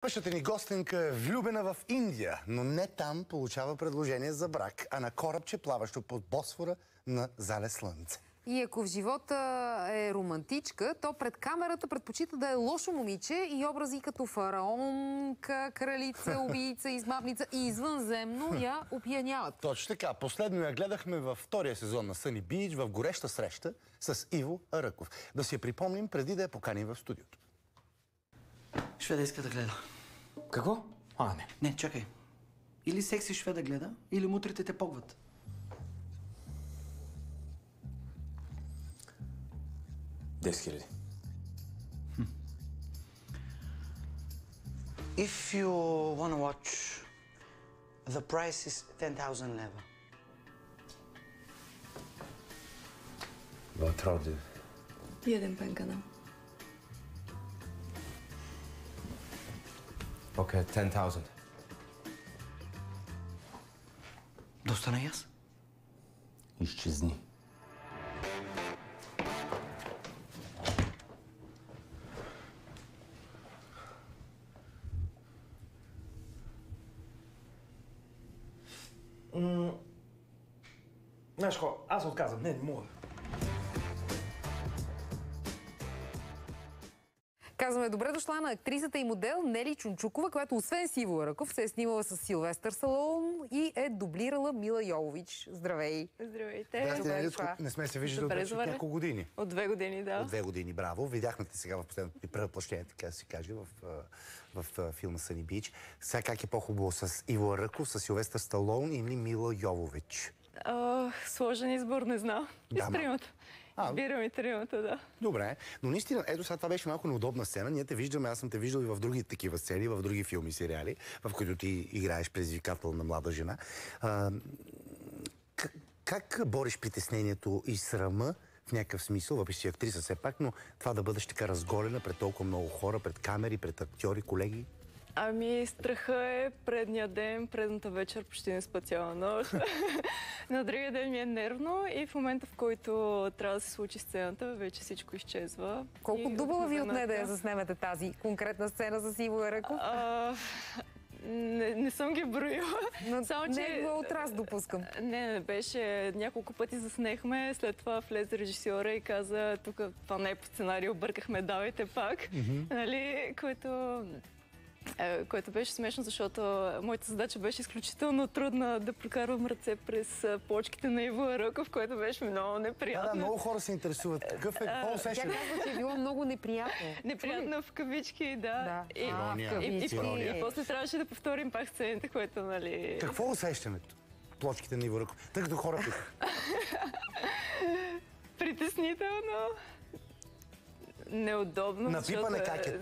Пъщата ни гостенка е влюбена в Индия, но не там получава предложение за брак, а на корабче, плаващо под Босфора на залез Слънце. И ако в живота е романтичка, то пред камерата предпочита да е лошо момиче и образи като фараонка, кралица, убийца, измамница и извънземно я опияняват. Точно така. Последно я гледахме във втория сезон на Съни Бич в гореща среща с Иво Ръков. Да си я припомним преди да я поканим в студиото. Шведа иска да гледа. Какво? Не. Не, чакай. Или секси Шведа гледа, или мутрите те погват. $10,000. If you wanna watch, the price is 10,000 leva. Vad tror du? Ge den pengarna. Okej, 10,000. Достана и аз. Изчезни. Знаеш какво, аз отказвам. Не мога. Казваме добре дошла на актрисата и модел Нели Чунчукова, която освен с Иво Ръков се е снимала с Силвестър Сталон и е дублирала Мила Йовович. Здравей! Здравейте. Не сме се виждали от няколко години. От 2 години, да. От 2 години, браво. Видяхме те сега в последното превъплъщение, така да се каже, в филма Съни Бич. Сега как е по-хубаво с Иво Ръков, с Силвестър Сталон или Мила Йовович? Сложен избор, не знам. Да, и с тримата. Избирам и тримата, да. Добре, но наистина, ето сега това беше малко неудобна сцена. Ние те виждаме, аз съм те виждал и в други такива сцени, в други филми, сериали, в които ти играеш предизвикател на млада жена. Как бориш притеснението и срама в някакъв смисъл, въпреки си актриса все пак, но това да бъдеш така разголена пред толкова много хора, пред камери, пред актьори, колеги? Ами, страха е предния ден, предната вечер почти не спа цяла нощ. На другия ден ми е нервно и в момента, в който трябва да се случи сцената, вече всичко изчезва. Колко дубала ви отне да я заснемете тази конкретна сцена с Иво Ръков? Не съм ги броила. Но само, не е било от раз, допускам. Не беше. Няколко пъти заснехме, след това влезе режисьора и каза, тук това не е по сценарий, объркахме, давайте пак. Нали, което беше смешно, защото моята задача беше изключително трудна да прокарвам ръце през плочките на Иво Ръков, което беше много неприятно. Да, много хора се интересуват. Какъв е по-усещане? Тя казва, че е било много неприятно. Неприятно в кавички, да. И после трябваше да повторим пак сцените, което, нали... Какво е усещането? Плочките на Иво Ръков. Тъй като хора питах. Притеснително. Неудобно. Напипане как е?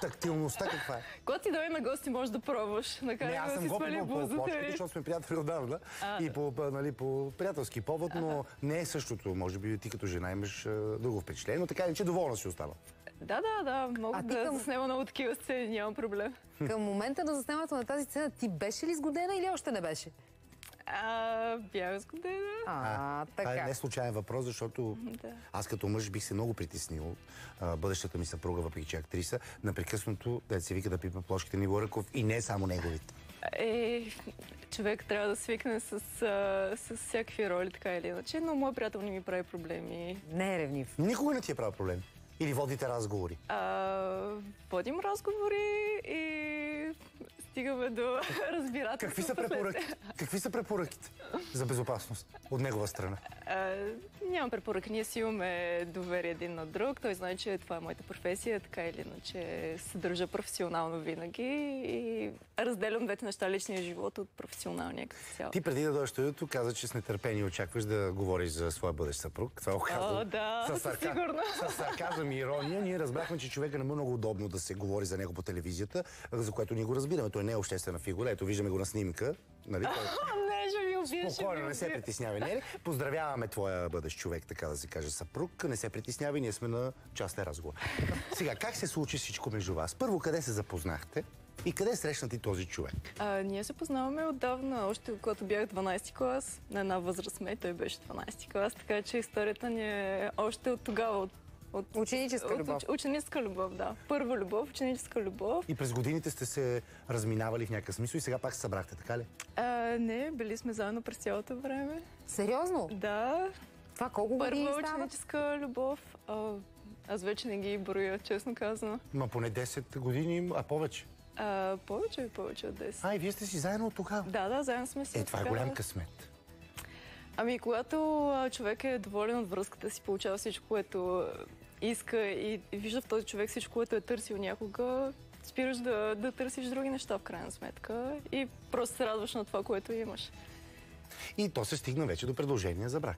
Тактилността каква е? Когато ти дойде на гости, можеш да пробваш. Не, аз съм го пипал по плочките, защото сме приятели отдавна. И по приятелски повод, но не е същото. Може би ти като жена имаш друго впечатление, но така иначе доволна си остава. Да. Мога да заснема много такива сцени, нямам проблем. Към момента на заснемането на тази сцена, ти беше ли сгодена или още не беше? Бях сгодена. Това е не случайен въпрос, защото аз като мъж бих се много притеснил бъдещата ми съпруга, въпреки че е актриса, непрекъснато да се вика да пипа плочките на Иво Ръков и не само неговите. Човек трябва да свикне с всякакви роли, така или иначе, но моят приятел не ми прави проблеми. Не е ревнив. Никога не ти е правил проблем? Или водите разговори? Водим разговори и стигаме до разбирателство. Какви са препоръките за безопасност от негова страна? Нямам препоръка. Ние си имаме доверие един на друг. Той знае, че това е моята професия, така или иначе се държа професионално винаги и разделям двете неща, личния живот от професионалния като цяло. Ти преди да дойдеш в студиото каза, че с нетърпение очакваш да говориш за своя бъдещ съпруг. Това оказвам. Сигурно. С сарказъм и ирония. Ние разбрахме, че човека не му е много удобно да се говори за него по телевизията, за което ние го разбираме. Той не е обществена фигура. Ето, виждаме го на снимка. Нали? Спокойно, не се притеснявай. Не, поздравяваме твоя бъдещ човек, така да се каже, съпруг. Не се притеснявай, ние сме на частен разговор. Сега, как се случи всичко между вас? Първо, къде се запознахте? И къде срещна ти този човек? Ние се познаваме отдавна, още когато бях 12 клас. На една възраст ме, той беше 12 клас, така че историята ни е още от тогава, от Ученическа любов. Ученическа любов, да. Първа любов, ученическа любов. И през годините сте се разминавали в някакъв смисъл и сега пак се събрахте, така ли? Не, били сме заедно през цялото време. Сериозно? Да. Това колко години Първа става? ученическа любов. Аз вече не ги броя, честно казано. Ма поне 10 години, а повече. Повече от 10. И вие сте си заедно от тогава? Да, заедно сме си. Това е голям късмет. Ами, когато човек е доволен от връзката си, получава всичко, което иска и вижда в този човек всичко, което е търсил някога, спираш да търсиш други неща в крайна сметка и просто се радваш на това, което имаш. И то се стигна вече до предложение за брак.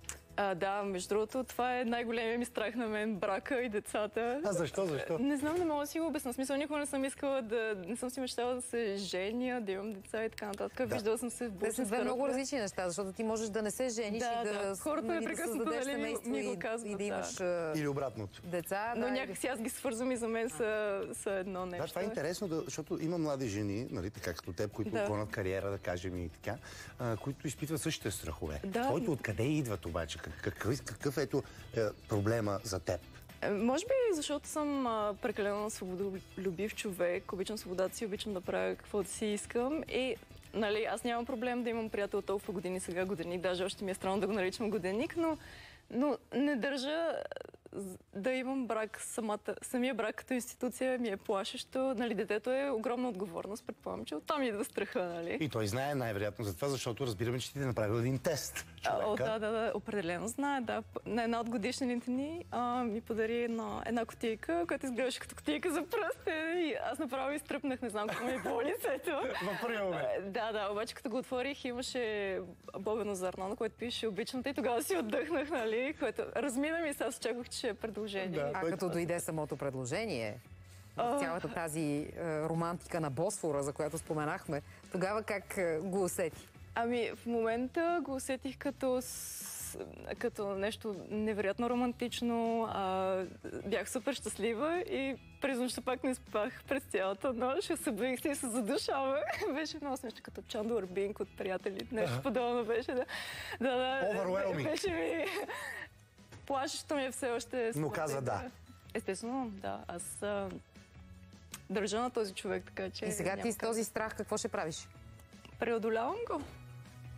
Да, между другото, това е най-големия ми страх на мен, брака и децата. Защо? Не знам, не мога да си го обясня. Смисъл, никога не съм искала не съм си мечтала да се женя, да имам деца и така нататък. Да. Виждала съм се в Те са две много различни неща, защото ти можеш да не се жениш и да създадеш семейство и да имаш или обратното. Деца. Но някакси аз ги свързвам и за мен са едно нещо. Да, това е интересно, защото има млади жени, нали, така като теб, които клонят кариера, да кажем и така, които изпитват същите страхове. Твоето откъде идват обаче? Какъв е проблема за теб? Може би, защото съм прекалено свободолюбив човек, обичам свободата си, обичам да правя каквото си искам и нали, аз нямам проблем да имам приятел толкова години, сега годинник, даже още ми е странно да го наричам годинник, но не държа да имам брак. Самия брак като институция ми е плашещо. Нали, детето е огромна отговорност, предполагам, че оттам идва страха, нали? И той знае най-вероятно за това, защото разбираме, че ти е направил един тест. Да, определено знае, да. На една от годишнините ни ми подари една кутийка, която изглеждаше като кутийка за пръст. И аз направо изтръпнах, не знам какво ми е било лицето. В първия момент. Да, обаче като го отворих, имаше бобено зърно, на което пише обичам те и тогава си отдъхнах, нали? Което размина ми се, аз очаквах, че е предложение. Като дойде самото предложение, цялата тази романтика на Босфора, за която споменахме, тогава как го усети? Ами, в момента го усетих като нещо невероятно романтично. Бях супер щастлива и през нощта пак не спах през цялата нощ. Събудих се и се задушавах. Беше много смешно, като Чандор Бинг от приятели. Нещо подобно беше. Да. Overwhelming. Беше ми... Плашещо ми е все още. Но каза да. Естествено, да. Аз държа на този човек, така че... И сега ти с този страх какво ще правиш? Преодолявам го.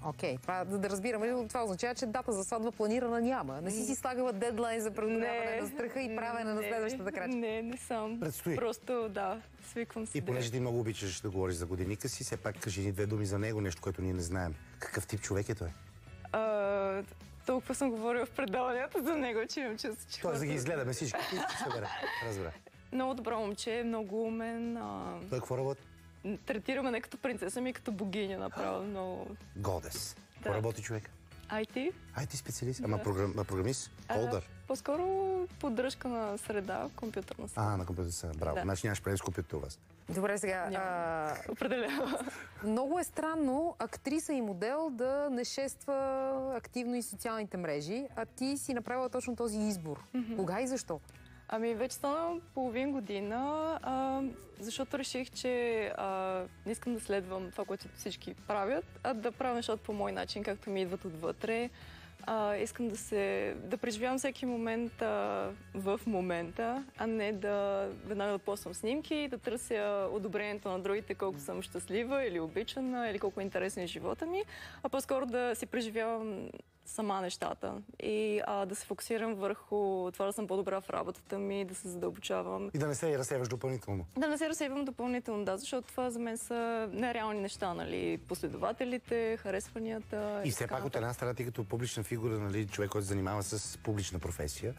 Окей, да разбираме, това означава, че дата за сватба планирана няма. Не си слагала дедлайн за преодоляване на страха и правене на следващата крачка. Не съм. Предстои. Просто, свиквам се. И понеже ти много обичаш да говориш за годинника си, все пак кажи ни две думи за него, нещо, което ние не знаем. Какъв тип човек е той? Толкова съм говорила в предаванията за него, че имам чувство, че... Тоест да ги изгледаме всички и ще се разбера. Много добро момче, много умен. Той какво работи? Третираме не като принцеса ми, като богиня направо. Много... Годес. Какво работи човек? IT. IT специалист? Ама програмист? Колдър? По-скоро поддръжка на среда, компютърна среда. На компютърна среда. Браво. Значи нямаш проблем с компютър у вас. Добре, сега... Определено. Много е странно актриса и модел да не шества активно и социалните мрежи, а ти си направила точно този избор. Кога и защо? Ами вече стана половин година, защото реших, че не искам да следвам това, което всички правят, а да правя нещата по мой начин, както ми идват отвътре. Искам да преживявам всеки момент в момента, а не веднага да поствам снимки и да търся одобрението на другите, колко съм щастлива или обичана, или колко е интересен живота ми, а по-скоро да си преживявам сама нещата и да се фокусирам върху това да съм по-добра в работата ми, да се задълбочавам. И да не се разсейваш допълнително. Да не се разсейвам допълнително, да, защото това за мен са нереални неща, нали, последователите, харесванията. И все пак от една страна, ти като публична фигура, нали, човек, който се занимава с публична професия,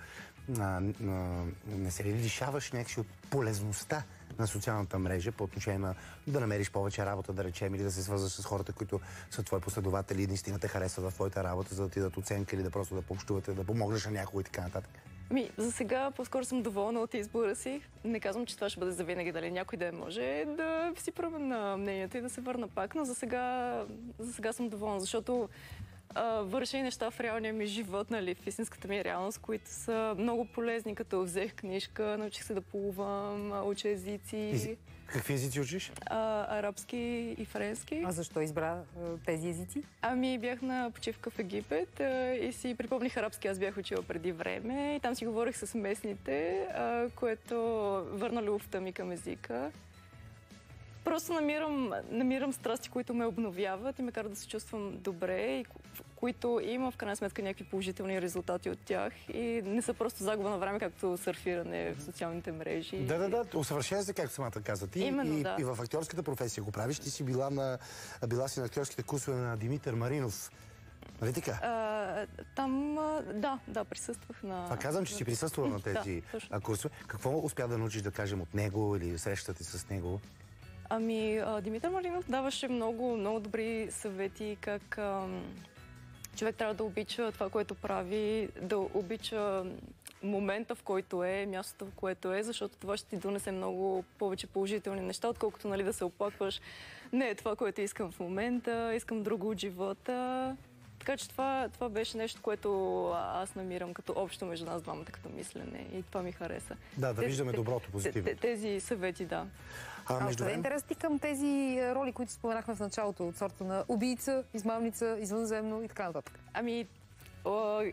не се ли лишаваш някакси от полезността на социалната мрежа по отношение на да намериш повече работа, да речем, или да се свързваш с хората, които са твои последователи и наистина те харесват в твоята работа, за да ти дадат оценка или да просто да пообщувате, да помогнеш на някого и така нататък? За сега по-скоро съм доволна от избора си. Не казвам, че това ще бъде завинаги, дали някой ден може да си променя мнението и да се върна пак, но за сега съм доволна, защото върша и неща в реалния ми живот, нали, в истинската ми реалност, които са много полезни, като взех книжка, научих се да плувам, уча езици. Какви езици учиш? Арабски и френски. А защо избра тези езици? Ами бях на почивка в Египет и си припомних арабски. Аз бях учила преди време и там си говорих с местните, което върна любовта ми към езика. Просто намирам страсти, които ме обновяват и ме карат да се чувствам добре и които има в крайна сметка някакви положителни резултати от тях и не са просто загуба на време, както сърфиране в социалните мрежи. Да. Усъвършенства се, както самата каза ти. Именно, да. И в актьорската професия го правиш. Ти си била си на актьорските курсове на Димитър Маринов. Нали така? Там, да, присъствах на... Това казвам, че си присъствала на тези курсове. Какво успя да научиш, да кажем, от него или срещата ти с него? Ами, Димитър Маринов даваше много, много добри съвети как човек трябва да обича това, което прави, да обича момента, в който е, мястото, в което е, защото това ще ти донесе много повече положителни неща, отколкото, нали, да се оплакваш. Не е това, което искам в момента, искам друго от живота. Така че това беше нещо, което аз намирам като общо между нас двамата, като мислене. И това ми хареса. Да виждаме доброто, позитивно. Тези съвети, да. Къде е интерес ти към тези роли, които споменахме в началото, от сорта на убийца, измамница, извънземно и така нататък? Ами,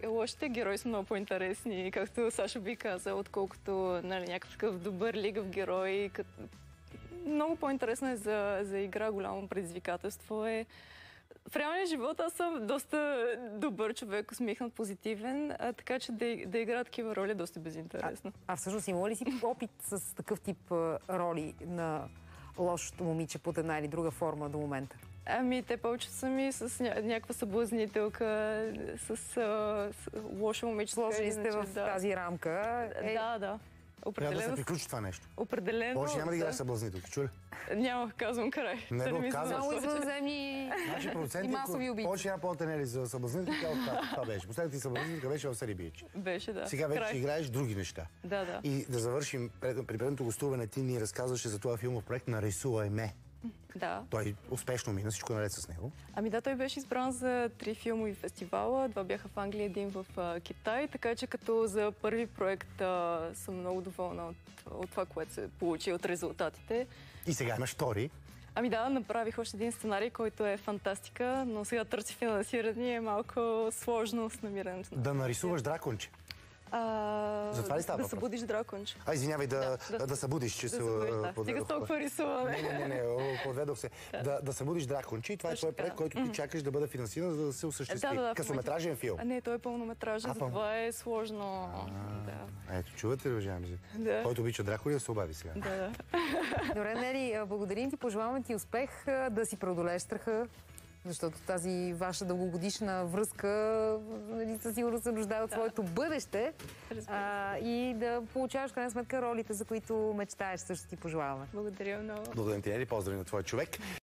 лошите герои са много по-интересни, както Сашо би казал, отколкото, нали, някакъв такъв добър лигав герой. Много по-интересно е за игра, голямо предизвикателство е. В реалния живот аз съм доста добър човек, усмихнат, позитивен, така че да играя такива роли е доста безинтересно. А всъщност има ли си опит с такъв тип роли на лошото момиче под една или друга форма до момента? Ами, те повече са ми с някаква съблазнителка, с лошо момиче. Сложили сте в тази рамка. Да. Трябва да се приключи това нещо. Определено. Повече няма да играеш съблазнителка, чули? Няма, казвам край. Не го казвам. Много извънземни и масови убийци. Повече няма по-тенели за съблазнителка, това беше. Последната ти съблазнителка беше в Сари Бич. Беше, да. Сега вече играеш други неща. Да. И да завършим, при предното гостуване ти ни разказваше за това филмов проект "Нарисувай ме". Да. Той успешно мина, всичко наред с него. Ами да, той беше избран за 3 филмови фестивала. 2 бяха в Англия, 1 в Китай. Така че като за първи проект съм много доволна от това, което се получи, от резултатите. И сега имаш втори. Ами да, направих още един сценарий, който е фантастика, но сега търси финансиране и е малко сложно с намирането. Да нарисуваш драконче. За това ли става да въпрос? събудиш драконче. Извинявай, да събудиш, че се... Стига с толкова рисуване. Не, подведох се. Да събудиш драконче и това е твой проект, който ти чакаш да бъде финансиран, за да се осъществи. Късометражен филм. Не, той е пълнометражен, затова е сложно. Ето, чувате ли, уважаеми зрители? Който обича дракони, да се обади сега. Да. Добре, Нели, благодарим ти, пожелаваме ти успех, да си преодолееш страха, защото тази ваша дългогодишна връзка, нали, със сигурност се нуждае от своето бъдеще и да получаваш в крайна сметка ролите, за които мечтаеш, също ти пожелаваме. Благодаря много. Благодаря ти, Нели, поздрави на твой човек.